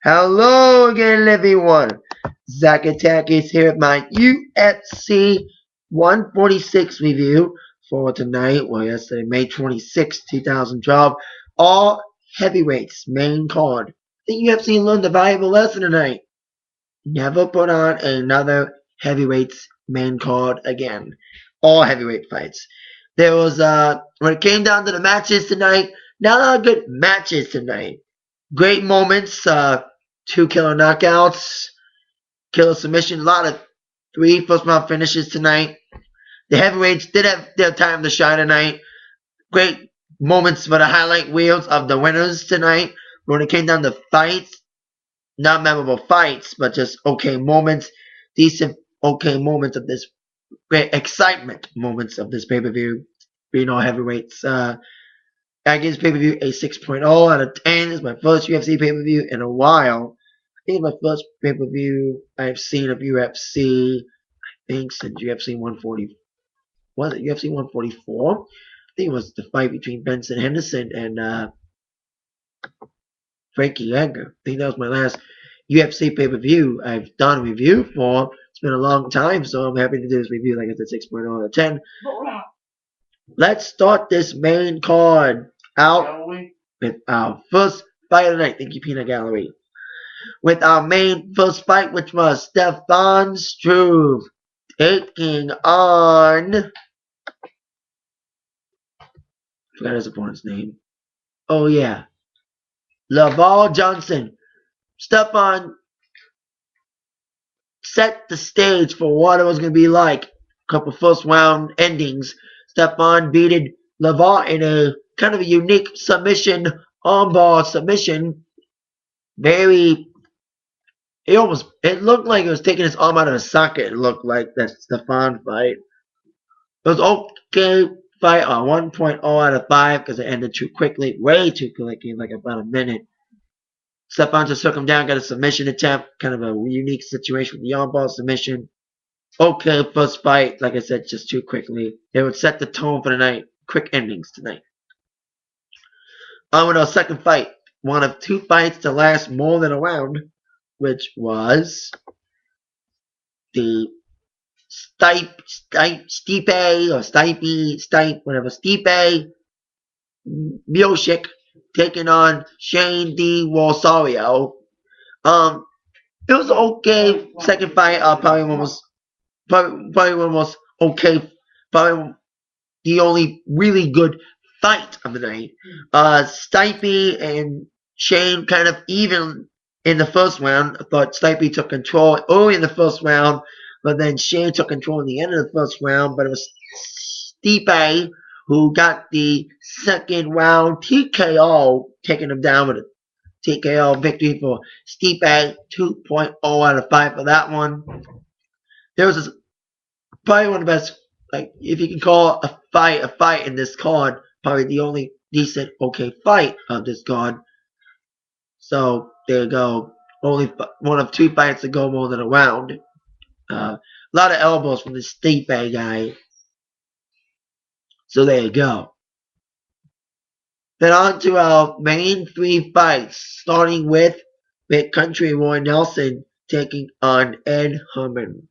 Hello again, everyone. Zach Attack is here with my UFC 146 review for tonight. Well, yesterday, May 26, 2012. All heavyweights, main card. The UFC learned a valuable lesson tonight. Never put on another heavyweights main card again. All heavyweight fights. There was, when it came down to the matches tonight, not a lot of good matches tonight. Great moments, two killer knockouts, killer submission, a lot of three first round finishes tonight. The heavyweights did have their time to shine tonight. Great moments for the highlight reels of the winners tonight. When it came down to fights, not memorable fights, but just okay moments, decent okay moments of this great excitement moments of this pay-per-view. Being all heavyweights. I give this pay-per-view a 6.0 out of 10. It's my first UFC pay-per-view in a while. I think it's my first pay-per-view I've seen of UFC, I think since UFC 140. Was it UFC 144? I think it was the fight between Benson Henderson and Frankie Edgar. I think that was my last UFC pay-per-view I've done a review for. It's been a long time, so I'm happy to do this review like I said, 6.0 out of 10. Let's start this main card out with our first fight of the night. Thank you, Peanut Gallery. With our main first fight, which was Stefan Struve taking on... I forgot his opponent's name. Oh, yeah. Lavar Johnson. Stefan set the stage for what it was going to be like. A couple first round endings. Stefan beated Lavar in a kind of a unique submission, armbar submission. Very... It looked like it was taking his arm out of his socket. It looked like that Stefan fight. It was okay fight on 1.0 out of 5 because it ended too quickly. Way too quickly, like about a minute. Stefan just took him down, got a submission attempt. Kind of a unique situation with the armbar submission. Okay, first fight, like I said, just too quickly. It would set the tone for the night. Quick endings tonight. On with our second fight. One of two fights to last more than a round, which was the Stipe, whatever, Stipe Miocic taking on Shane D. Rosario. It was an okay second fight. Probably one was okay. Probably the only really good fight of the night. Stipe and Shane kind of even in the first round. I thought Stipe took control early in the first round, but then Shane took control in the end of the first round. But it was Stipe who got the second round TKO, taking him down with a TKO victory for Stipe. 2.0 out of 5 for that one. There was probably one of the best, like if you can call a fight in this card, probably the only decent okay fight of this card. So there you go. Only one of two fights to go more than a round. A lot of elbows from the Stipe guy. So there you go. Then on to our main three fights, starting with Big Country Roy Nelson taking on Ed Herman.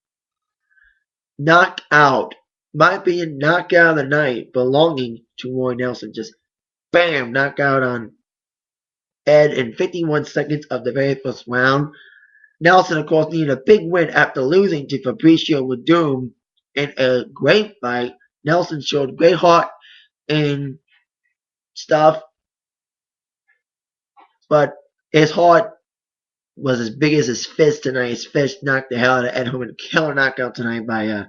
Knockout. My opinion, knockout of the night belonging to Roy Nelson. Just bam, knockout on Ed in 51 seconds of the very first round. Nelson, of course, needed a big win after losing to Fabricio Werdum in a great fight. Nelson showed great heart and stuff, but his heart was as big as his fist tonight. His fist knocked the hell out of Ed Herman. Killer knockout tonight by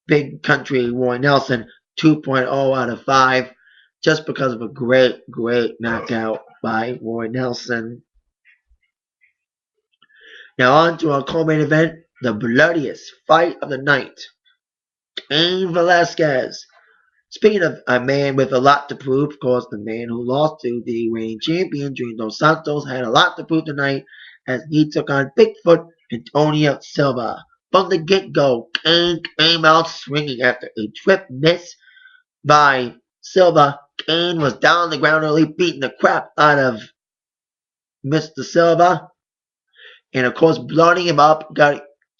Big Country Roy Nelson. 2.0 out of 5, just because of a great knockout by Roy Nelson. Now on to our co-main event, the bloodiest fight of the night. Cain Velasquez. Speaking of a man with a lot to prove, of course, the man who lost to the reigning champion, Dos Santos, had a lot to prove tonight as he took on BIGFOOT Antonio Silva. From the get-go, Cain came out swinging after a trip miss by Silva. Cain was down on the ground early, beating the crap out of Mr. Silva. And of course, blooding him up,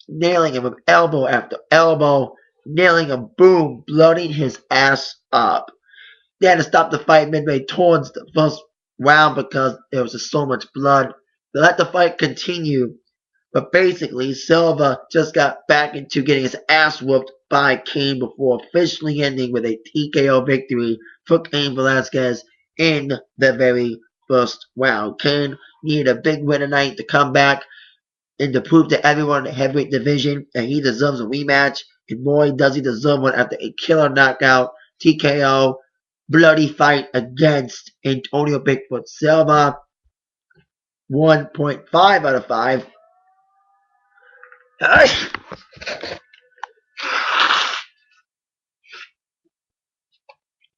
nailing him with elbow after elbow, nailing him, boom, blooding his ass up. They had to stop the fight midway towards the first round because there was just so much blood. They let the fight continue, but basically Silva just got back into getting his ass whooped by Cain before officially ending with a TKO victory for Cain Velasquez in the very first round. Cain needed a big win tonight to come back and to prove to everyone in the heavyweight division that he deserves a rematch. And boy, does he deserve one after a killer knockout, TKO, bloody fight against Antonio Bigfoot Silva. 1.5 out of 5.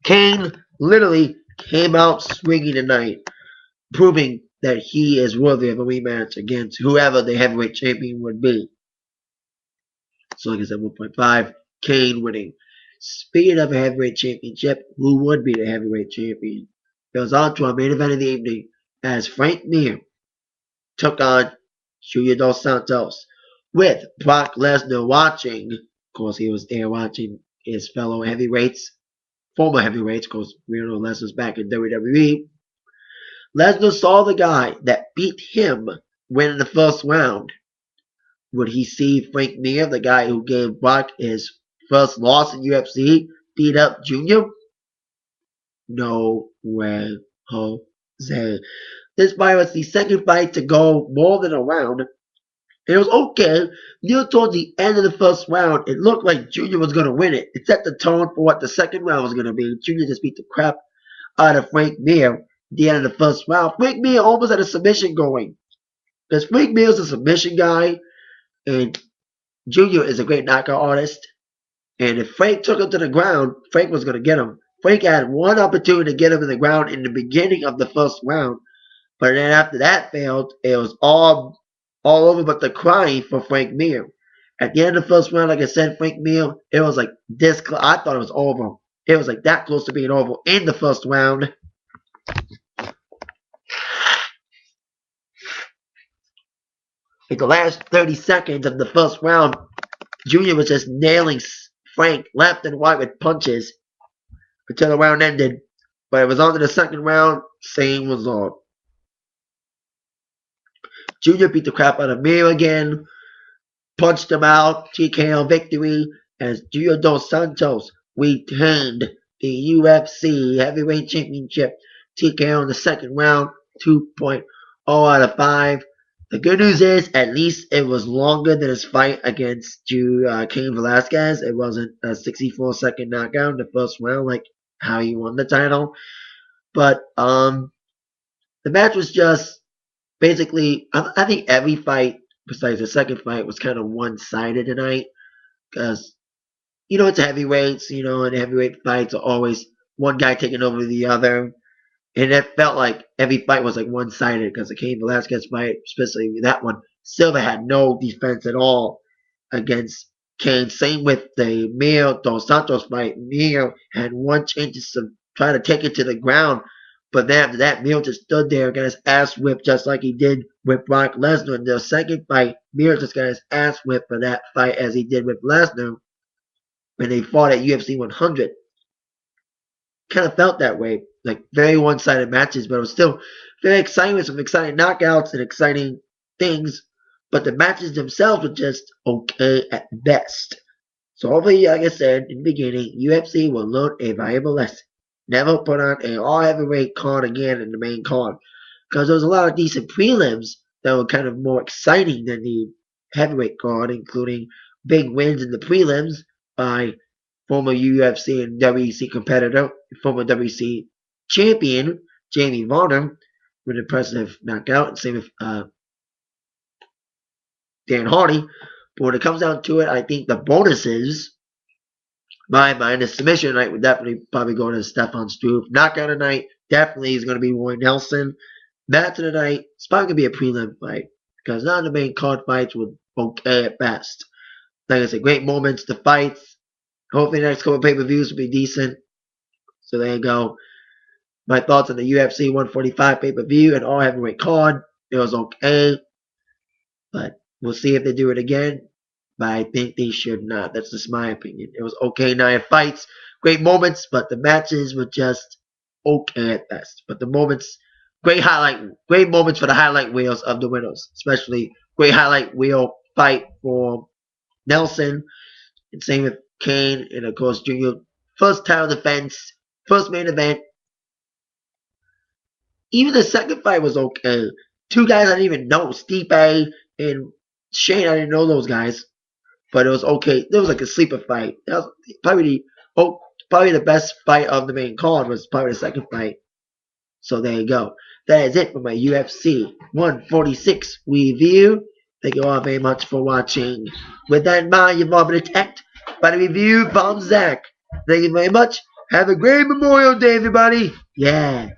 Cain literally came out swinging tonight, proving that he is worthy of a rematch against whoever the heavyweight champion would be. So like I said, 1.5. Cain winning. Speaking of a heavyweight championship, who would be the heavyweight champion? Goes on to our main event of the evening as Frank Mir took on Julio dos Santos with Brock Lesnar watching. Of course, he was there watching his fellow heavyweights, former heavyweights, because we know Lesnar's back in WWE. Lesnar saw the guy that beat him win in the first round. Would he see Frank Mir, the guy who gave Brock his first loss in UFC, beat up Junior? No way, Jose. This fight was the second fight to go more than a round. It was okay. Near towards the end of the first round, it looked like Junior was going to win it. It set the tone for what the second round was going to be. Junior just beat the crap out of Frank Mir at the end of the first round. Frank Mir almost had a submission going. Because Frank Mir is a submission guy, and Junior is a great knockout artist. And if Frank took him to the ground, Frank was going to get him. Frank had one opportunity to get him in the ground in the beginning of the first round. But then after that failed, it was all over but the crying for Frank Mir. At the end of the first round, like I said, Frank Mir, it was like this. I thought it was over. It was like that close to being over in the first round. In the last 30 seconds of the first round, Junior was just nailing Frank left and right with punches until the round ended. But it was on to the second round, same result. Junior beat the crap out of Mir again, punched him out, TKO victory, as Julio dos Santos retained the UFC Heavyweight Championship TKO in the second round, 2.0 out of 5. The good news is, at least it was longer than his fight against Cain Velasquez. It wasn't a 64-second knockout in the first round like how he won the title. But the match was just basically, I think every fight besides the second fight was kind of one-sided tonight. Because, it's heavyweights, and heavyweight fights are always one guy taking over the other. And it felt like every fight was like one-sided because the Cain Velasquez fight, especially that one, Silva had no defense at all against Cain. Same with the Mir dos Santos fight. Mir had one chance to try to take it to the ground. But then after that, Mir just stood there and got his ass whipped just like he did with Brock Lesnar. In the second fight, Mir just got his ass whipped for that fight as he did with Lesnar when they fought at UFC 100. Kind of felt that way. Like very one-sided matches, but it was still very exciting with some exciting knockouts and exciting things. But the matches themselves were just okay at best. So hopefully, like I said in the beginning, UFC will learn a valuable lesson. Never put on an all-heavyweight card again in the main card. Because there was a lot of decent prelims that were kind of more exciting than the heavyweight card, including big wins in the prelims by former UFC and WEC competitor, former WEC champion, Jamie Varner, with an impressive knockout, and same with Dan Hardy. But when it comes down to it, I think the bonuses, my mind, the submission tonight would definitely probably go to Stefan Struve. Knockout tonight definitely is going to be Roy Nelson. Match tonight, it's probably going to be a prelim fight because none of the main card fights were okay at best. Like I said, great moments, the fights. Hopefully the next couple of pay-per-views will be decent. So there you go. my thoughts on the UFC 145 pay-per-view and all heavyweight card. It was okay, but we'll see if they do it again. But I think they should not. That's just my opinion. It was okay, 9 fights, great moments, but the matches were just okay at best. But the moments, great moments for the highlight reels of the winners, especially great highlight reel fight for Nelson, and same with Cain, and of course Junior. First title defense, first main event. Even the second fight was okay. Two guys I didn't even know, Stipe and Shane. I didn't know those guys, but it was okay. There was like a sleeper fight. That was probably the best fight of the main card was probably the second fight. So there you go. That is it for my UFC 146 review. Thank you all very much for watching. With that in mind, you've all been attacked by the review from Zach. Thank you very much. Have a great Memorial Day, everybody. Yeah.